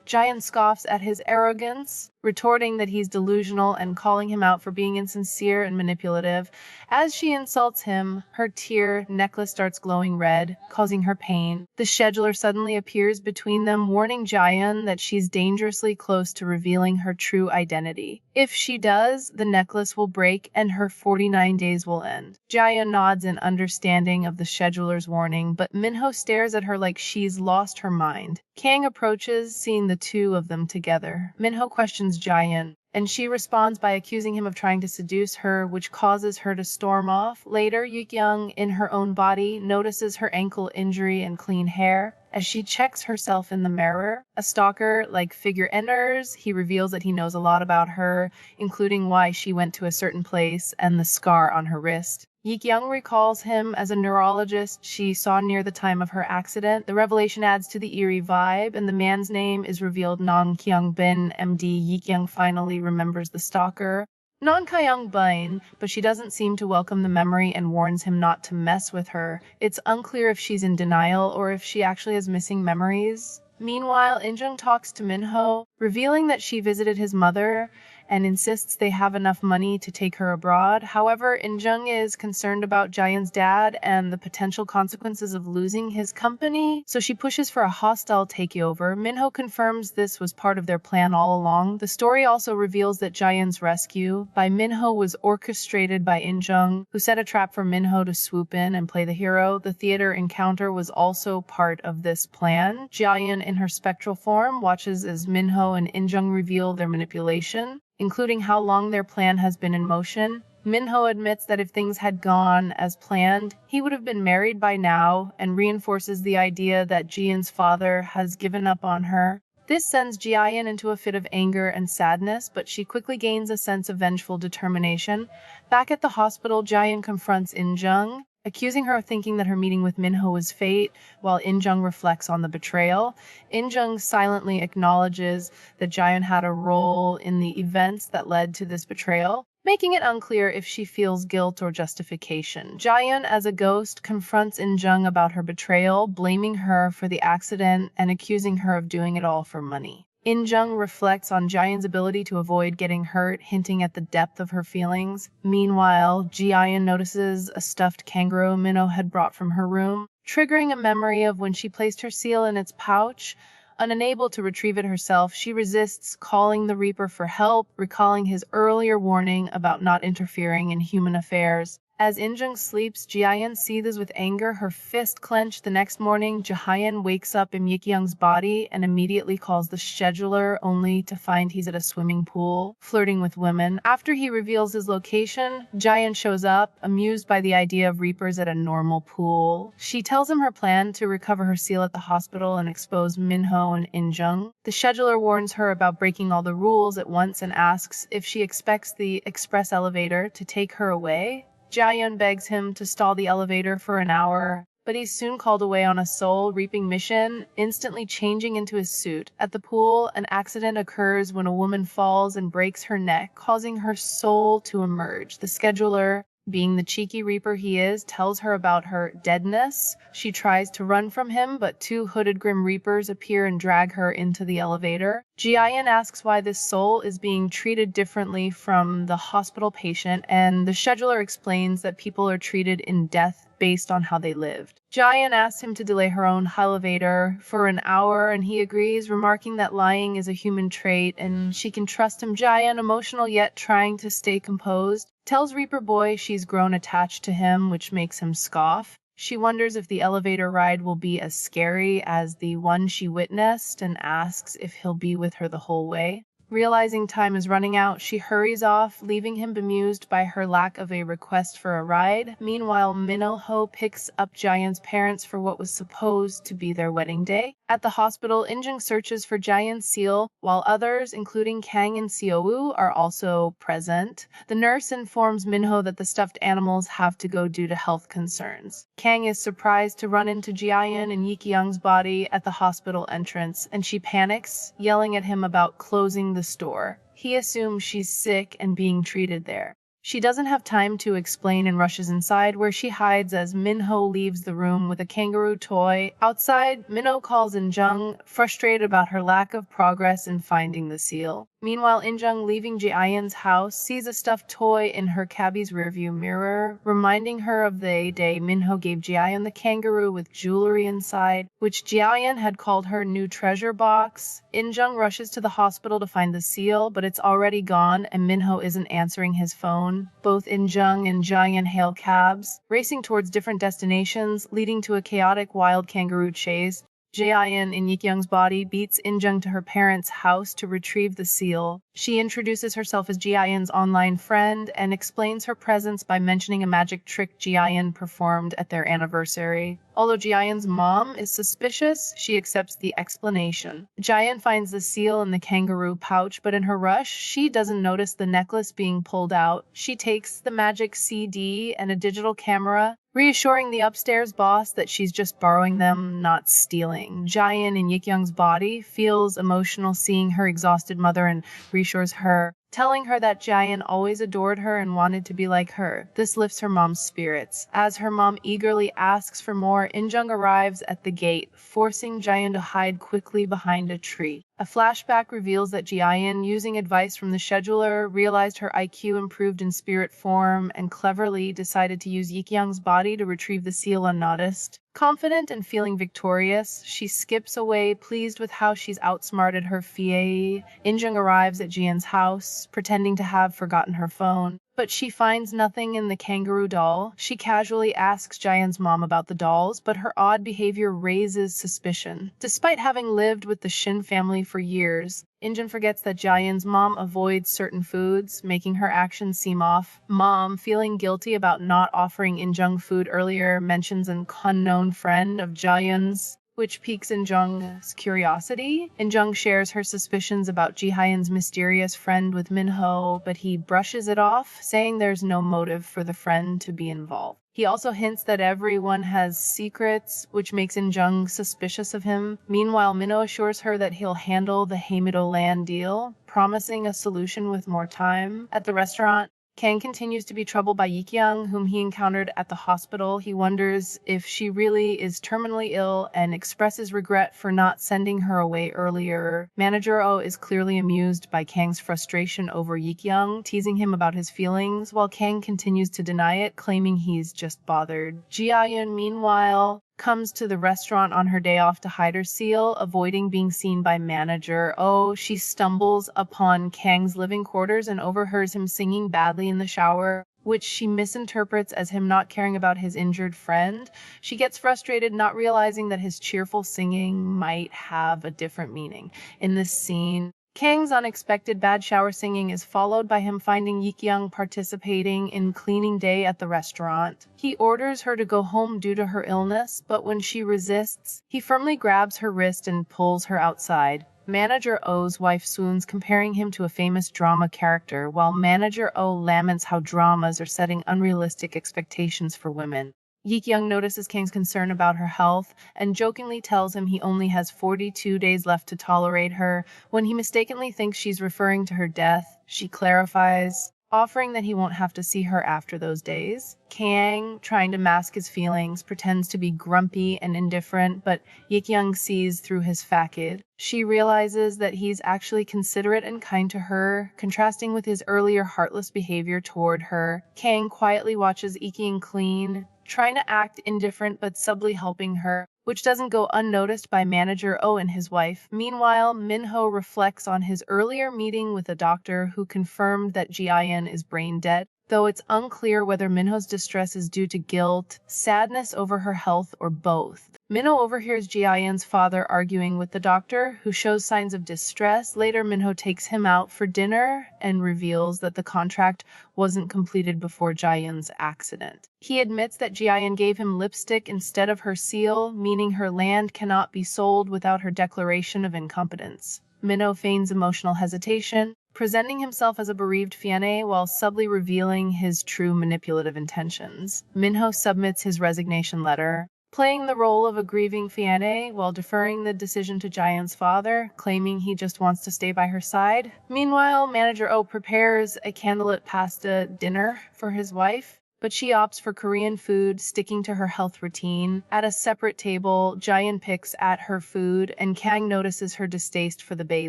Ji-hyun scoffs at his arrogance, retorting that he's delusional and calling him out for being insincere and manipulative. As she insults him, her tear necklace starts glowing red, causing her pain. The scheduler suddenly appears between them, warning Ji-hyun that she's dangerously close to revealing her true identity. If she does, the necklace will break and her 49 days will end. Ji-hyun nods in understanding of the scheduler's warning, but Minho stares at her like she's lost her mind. Kang approaches, seeing the two of them together. Minho questions Ji-hyun, and she responds by accusing him of trying to seduce her, which causes her to storm off. Later, Ji-hyun, in her own body, notices her ankle injury and clean hair. As she checks herself in the mirror, a stalker-like figure enters. He reveals that he knows a lot about her, including why she went to a certain place and the scar on her wrist. Ji-hyun recalls him as a neurologist she saw near the time of her accident. The revelation adds to the eerie vibe, and the man's name is revealed Non Kyung-bin, MD. Ji-hyun finally remembers the stalker. Non Kyung-bin, but she doesn't seem to welcome the memory and warns him not to mess with her. It's unclear if she's in denial or if she actually has missing memories. Meanwhile, In-jung talks to Min-ho, revealing that she visited his mother and insists they have enough money to take her abroad. However, In-jung is concerned about Ji-hyun's dad and the potential consequences of losing his company, so she pushes for a hostile takeover. Min-ho confirms this was part of their plan all along. The story also reveals that Ji-hyun's rescue by Min-ho was orchestrated by In-jung, who set a trap for Min-ho to swoop in and play the hero. The theater encounter was also part of this plan. Ji-hyun, in her spectral form, watches as Min-ho and In-jung reveal their manipulation, including how long their plan has been in motion. Min-ho admits that if things had gone as planned, he would have been married by now, and reinforces the idea that Ji-hyun's father has given up on her. This sends Ji-hyun into a fit of anger and sadness, but she quickly gains a sense of vengeful determination. Back at the hospital, Ji-hyun confronts In-jung, accusing her of thinking that her meeting with Min-ho was fate, while In-jung reflects on the betrayal. In-jung silently acknowledges that Ji-hyun had a role in the events that led to this betrayal, making it unclear if she feels guilt or justification. Ji-hyun, as a ghost, confronts In-jung about her betrayal, blaming her for the accident and accusing her of doing it all for money. In-jung reflects on Ji-hyun's ability to avoid getting hurt, hinting at the depth of her feelings. Meanwhile, Ji-hyun notices a stuffed kangaroo Min-ho had brought from her room, triggering a memory of when she placed her seal in its pouch. Unable to retrieve it herself, she resists calling the Reaper for help, recalling his earlier warning about not interfering in human affairs. As In-jung sleeps, Ji-hyun seethes with anger, her fist clenched. The next morning, Ji-hyun wakes up in Ji-hyun's body and immediately calls the scheduler, only to find he's at a swimming pool, flirting with women. After he reveals his location, Ji-hyun shows up, amused by the idea of Reapers at a normal pool. She tells him her plan to recover her seal at the hospital and expose Min-ho and In-jung. The scheduler warns her about breaking all the rules at once and asks if she expects the express elevator to take her away. Ji-hyun begs him to stall the elevator for an hour, but he's soon called away on a soul-reaping mission, instantly changing into his suit. At the pool, an accident occurs when a woman falls and breaks her neck, causing her soul to emerge. The scheduler, being the cheeky Reaper he is, tells her about her deadness. She tries to run from him, but two hooded Grim Reapers appear and drag her into the elevator. Ji-hyun asks why this soul is being treated differently from the hospital patient, and the scheduler explains that people are treated in death based on how they lived. Ji-hyun asks him to delay her own elevator for an hour, and he agrees, remarking that lying is a human trait and she can trust him. Ji-hyun, emotional yet trying to stay composed, tells Reaper Boy she's grown attached to him, which makes him scoff. She wonders if the elevator ride will be as scary as the one she witnessed and asks if he'll be with her the whole way. Realizing time is running out, she hurries off, leaving him bemused by her lack of a request for a ride. Meanwhile, Min-ho picks up Ji-hyun's parents for what was supposed to be their wedding day. At the hospital, In-jung searches for Ji-hyun's seal, while others, including Kang and Seo-woo, are also present. The nurse informs Min-ho that the stuffed animals have to go due to health concerns. Kang is surprised to run into Ji-hyun in Ji-hyun's body at the hospital entrance, and she panics, yelling at him about closing the store. He assumes she's sick and being treated there. She doesn't have time to explain and rushes inside, where she hides as Min-ho leaves the room with a kangaroo toy. Outside, Min-ho calls In-jung, frustrated about her lack of progress in finding the seal. Meanwhile, In-jung, leaving Ji-hyun's house, sees a stuffed toy in her cabbie's rearview mirror, reminding her of the day Min-ho gave Ji-hyun the kangaroo with jewelry inside, which Ji-hyun had called her new treasure box. In-jung rushes to the hospital to find the seal, but it's already gone and Min-ho isn't answering his phone. Both In-jung and Ji-hyun hail cabs, racing towards different destinations, leading to a chaotic wild kangaroo chase. Ji-hyun in Yi-kyung's body beats In-jung to her parents' house to retrieve the seal. She introduces herself as Ji-hyun's online friend and explains her presence by mentioning a magic trick Ji-hyun performed at their anniversary. Although Ji-hyun's mom is suspicious, she accepts the explanation. Ji-hyun finds the seal in the kangaroo pouch, but in her rush, she doesn't notice the necklace being pulled out. She takes the magic CD and a digital camera, reassuring the upstairs boss that she's just borrowing them, not stealing. Ji-hyun in Yi-kyung's body feels emotional seeing her exhausted mother and reassures her, telling her that Ji-hyun always adored her and wanted to be like her. This lifts her mom's spirits. As her mom eagerly asks for more, In-jung arrives at the gate, forcing Ji-hyun to hide quickly behind a tree. A flashback reveals that Ji-hyun, using advice from the scheduler, realized her IQ improved in spirit form and cleverly decided to use Yi-kyung's body to retrieve the seal unnoticed. Confident and feeling victorious, she skips away, pleased with how she's outsmarted her fiancé. In-jung arrives at Ji-hyun's house, pretending to have forgotten her phone. But she finds nothing in the kangaroo doll. She casually asks Ji-hyun's mom about the dolls, but her odd behavior raises suspicion. Despite having lived with the Shin family for years, In-jung forgets that Ji-hyun's mom avoids certain foods, making her actions seem off. Mom, feeling guilty about not offering In-jung food earlier, mentions an unknown friend of Ji-hyun's, which piques In-jung's curiosity. In-jung shares her suspicions about Ji-hyun's mysterious friend with Min-ho, but he brushes it off, saying there's no motive for the friend to be involved. He also hints that everyone has secrets, which makes In-jung suspicious of him. Meanwhile, Min-ho assures her that he'll handle the Haemido land deal, promising a solution with more time. At the restaurant, Kang continues to be troubled by Yi-kyung, whom he encountered at the hospital. He wonders if she really is terminally ill and expresses regret for not sending her away earlier. Manager Oh is clearly amused by Kang's frustration over Yi-kyung, teasing him about his feelings, while Kang continues to deny it, claiming he's just bothered. Ji-hyun, meanwhile, comes to the restaurant on her day off to hide her seal, avoiding being seen by manager. Oh, she stumbles upon Kang's living quarters and overhears him singing badly in the shower, which she misinterprets as him not caring about his injured friend. She gets frustrated, not realizing that his cheerful singing might have a different meaning. In this scene, Kang's unexpected bad shower singing is followed by him finding Yi-kyung participating in cleaning day at the restaurant. He orders her to go home due to her illness, but when she resists, he firmly grabs her wrist and pulls her outside. Manager O's wife swoons, comparing him to a famous drama character, while Manager O laments how dramas are setting unrealistic expectations for women. Yi-kyung notices Kang's concern about her health and jokingly tells him he only has 42 days left to tolerate her. When he mistakenly thinks she's referring to her death, she clarifies, offering that he won't have to see her after those days. Kang, trying to mask his feelings, pretends to be grumpy and indifferent, but Yi-kyung sees through his facade. She realizes that he's actually considerate and kind to her, contrasting with his earlier heartless behavior toward her. Kang quietly watches Yi-kyung clean, trying to act indifferent but subtly helping her, which doesn't go unnoticed by Manager O and his wife. Meanwhile, Min-ho reflects on his earlier meeting with a doctor who confirmed that Ji-hyun is brain dead, though it's unclear whether Min-ho's distress is due to guilt, sadness over her health, or both. Min-ho overhears Ji-hyun's father arguing with the doctor, who shows signs of distress. Later, Min-ho takes him out for dinner and reveals that the contract wasn't completed before Ji-hyun's accident. He admits that Ji-hyun gave him lipstick instead of her seal, meaning her land cannot be sold without her declaration of incompetence. Min-ho feigns emotional hesitation, presenting himself as a bereaved fiancé while subtly revealing his true manipulative intentions. Min-ho submits his resignation letter, playing the role of a grieving fiancé while deferring the decision to Ji-hyun's father, claiming he just wants to stay by her side. Meanwhile, Manager O prepares a candlelit pasta dinner for his wife, but she opts for Korean food, sticking to her health routine. At a separate table, Ji-hyun picks at her food, and Kang notices her distaste for the bay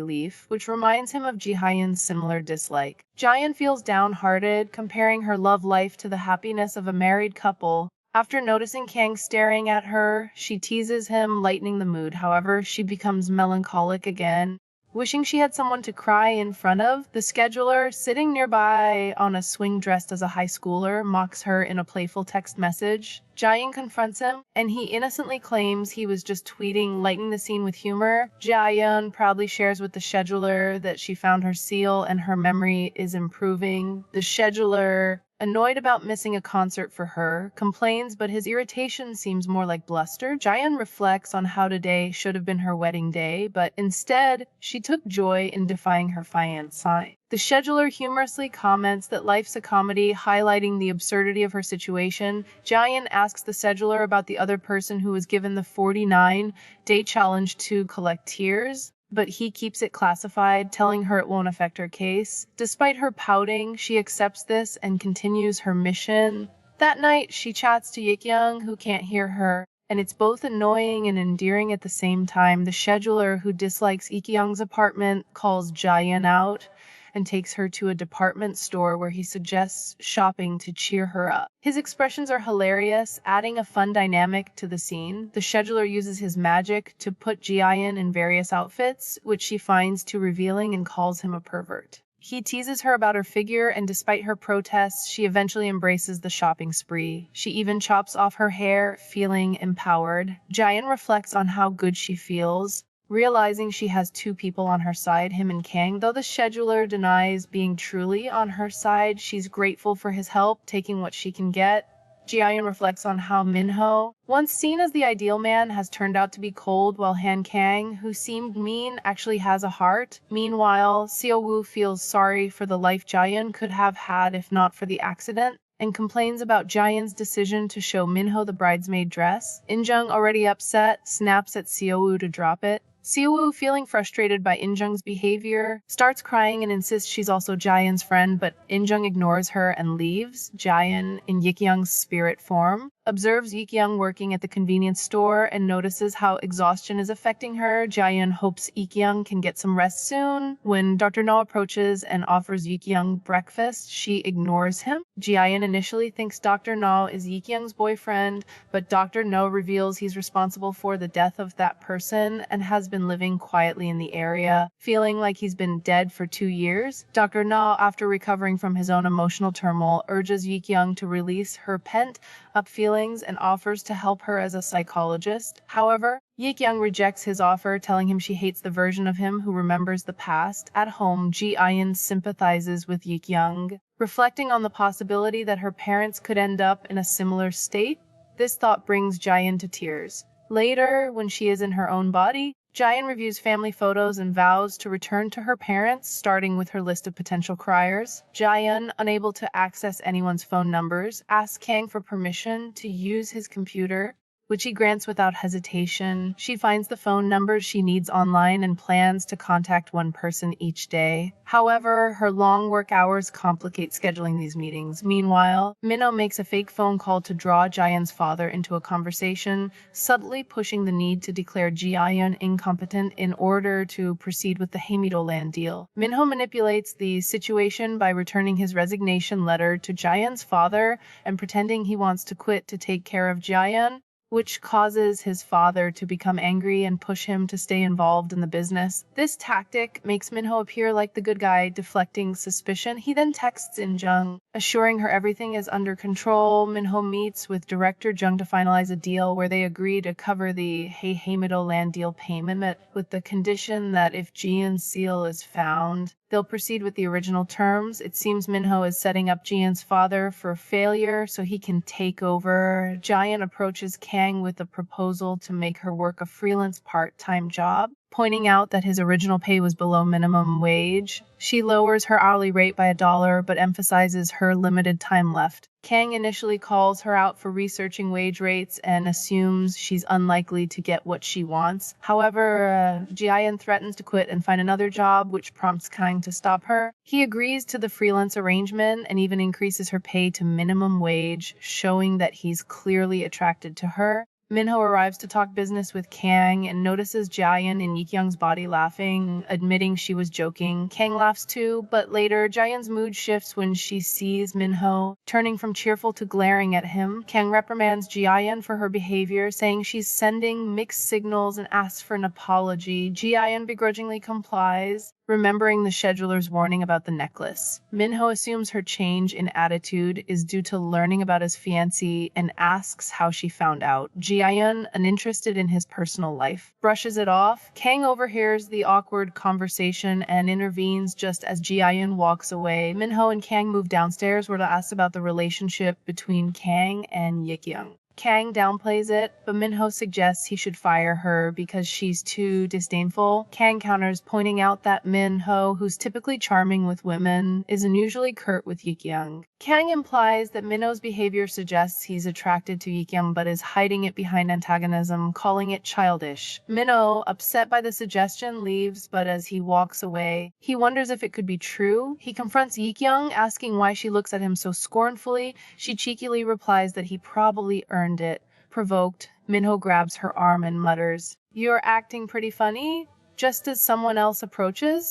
leaf, which reminds him of Ji-hyun's similar dislike. Ji-hyun feels downhearted, comparing her love life to the happiness of a married couple. After noticing Kang staring at her, she teases him, lightening the mood. However, she becomes melancholic again, Wishing she had someone to cry in front of, the scheduler, sitting nearby on a swing dressed as a high schooler, mocks her in a playful text message. Ji-hyun confronts him, and he innocently claims he was just tweeting, lightening the scene with humor. Ji-hyun proudly shares with the scheduler that she found her seal and her memory is improving. The scheduler, annoyed about missing a concert for her, complains, but his irritation seems more like bluster. Ji-hyun reflects on how today should have been her wedding day, but instead, she took joy in defying her fiancé. The scheduler humorously comments that life's a comedy, highlighting the absurdity of her situation. Ji-hyun asks the scheduler about the other person who was given the 49-day challenge to collect tears, but he keeps it classified, telling her it won't affect her case. Despite her pouting, she accepts this and continues her mission. That night, she chats to Ji-hyun, who can't hear her, and it's both annoying and endearing at the same time. The scheduler, who dislikes Ji-hyun's apartment, calls Ji-hyun out and takes her to a department store where he suggests shopping to cheer her up. His expressions are hilarious, adding a fun dynamic to the scene. The scheduler uses his magic to put Ji-hyun in various outfits, which she finds too revealing and calls him a pervert. He teases her about her figure, and despite her protests, she eventually embraces the shopping spree. She even chops off her hair, feeling empowered. Ji-hyun reflects on how good she feels, realizing she has two people on her side, him and Kang. Though the scheduler denies being truly on her side, she's grateful for his help, taking what she can get. Ji-hyun reflects on how Minho, once seen as the ideal man, has turned out to be cold, while Han Kang, who seemed mean, actually has a heart. Meanwhile, Seo-woo feels sorry for the life Ji-hyun could have had if not for the accident, and complains about Ji-hyun's decision to show Minho the bridesmaid dress. In-jung, already upset, snaps at Seo-woo to drop it. Seo-woo, feeling frustrated by In-jung's behavior, starts crying and insists she's also Ji-hyun's friend, but In-jung ignores her and leaves. Ji-hyun, in Ji-hyun's spirit form, observes Ji-hyun working at the convenience store and notices how exhaustion is affecting her. Ji-hyun hopes Ji-hyun can get some rest soon. When Dr. No approaches and offers Ji-hyun breakfast, she ignores him. Ji-hyun initially thinks Dr. No is Ji-hyun's boyfriend, but Dr. No reveals he's responsible for the death of that person and has been living quietly in the area, feeling like he's been dead for 2 years. Dr. No, after recovering from his own emotional turmoil, urges Ji-hyun to release her pent-up feelings and offers to help her as a psychologist. However, Ji-hyun rejects his offer, telling him she hates the version of him who remembers the past. At home, Ji-hyun sympathizes with Ji-hyun, reflecting on the possibility that her parents could end up in a similar state. This thought brings Ji-hyun to tears. Later, when she is in her own body, Ji-hyun reviews family photos and vows to return to her parents, starting with her list of potential criers. Ji-hyun, unable to access anyone's phone numbers, asks Kang for permission to use his computer, which he grants without hesitation. She finds the phone numbers she needs online and plans to contact one person each day. However, her long work hours complicate scheduling these meetings. Meanwhile, Minho makes a fake phone call to draw Ji-hyun's father into a conversation, subtly pushing the need to declare Ji-hyun incompetent in order to proceed with the Haemido land deal. Minho manipulates the situation by returning his resignation letter to Ji-hyun's father and pretending he wants to quit to take care of Ji-hyun, which causes his father to become angry and push him to stay involved in the business. This tactic makes Minho appear like the good guy, deflecting suspicion. He then texts In-jung, assuring her everything is under control. Minho meets with director Jung to finalize a deal where they agree to cover the Haemido land deal payment with the condition that if Ji-hyun's seal is found, they'll proceed with the original terms. It seems Minho is setting up Ji-hyun's father for failure so he can take over. Ji-hyun approaches Kang with a proposal to make her work a freelance part-time job, pointing out that his original pay was below minimum wage. She lowers her hourly rate by $1, but emphasizes her limited time left. Kang initially calls her out for researching wage rates and assumes she's unlikely to get what she wants. However, Ji-hyun threatens to quit and find another job, which prompts Kang to stop her. He agrees to the freelance arrangement and even increases her pay to minimum wage, showing that he's clearly attracted to her. Minho arrives to talk business with Kang and notices Ji-hyun in Yi-kyung's body laughing, admitting she was joking. Kang laughs too, but later Ji-hyun's mood shifts when she sees Minho, turning from cheerful to glaring at him. Kang reprimands Ji-hyun for her behavior, saying she's sending mixed signals and asks for an apology. Ji-hyun begrudgingly complies, remembering the scheduler's warning about the necklace. Minho assumes her change in attitude is due to learning about his fiancé and asks how she found out. Ji-hyun, uninterested in his personal life, brushes it off. Kang overhears the awkward conversation and intervenes just as Ji-hyun walks away. Minho and Kang move downstairs where to ask about the relationship between Kang and Yi-kyung. Kang downplays it, but Minho suggests he should fire her because she's too disdainful. Kang counters, pointing out that Minho, who's typically charming with women, is unusually curt with Yi-kyung. Kang implies that Minho's behavior suggests he's attracted to Yi-kyung but is hiding it behind antagonism, calling it childish. Minho, upset by the suggestion, leaves, but as he walks away, he wonders if it could be true. He confronts Yi-kyung, asking why she looks at him so scornfully. She cheekily replies that he probably earned it. Provoked, Minho grabs her arm and mutters, "You're acting pretty funny?" Just as someone else approaches,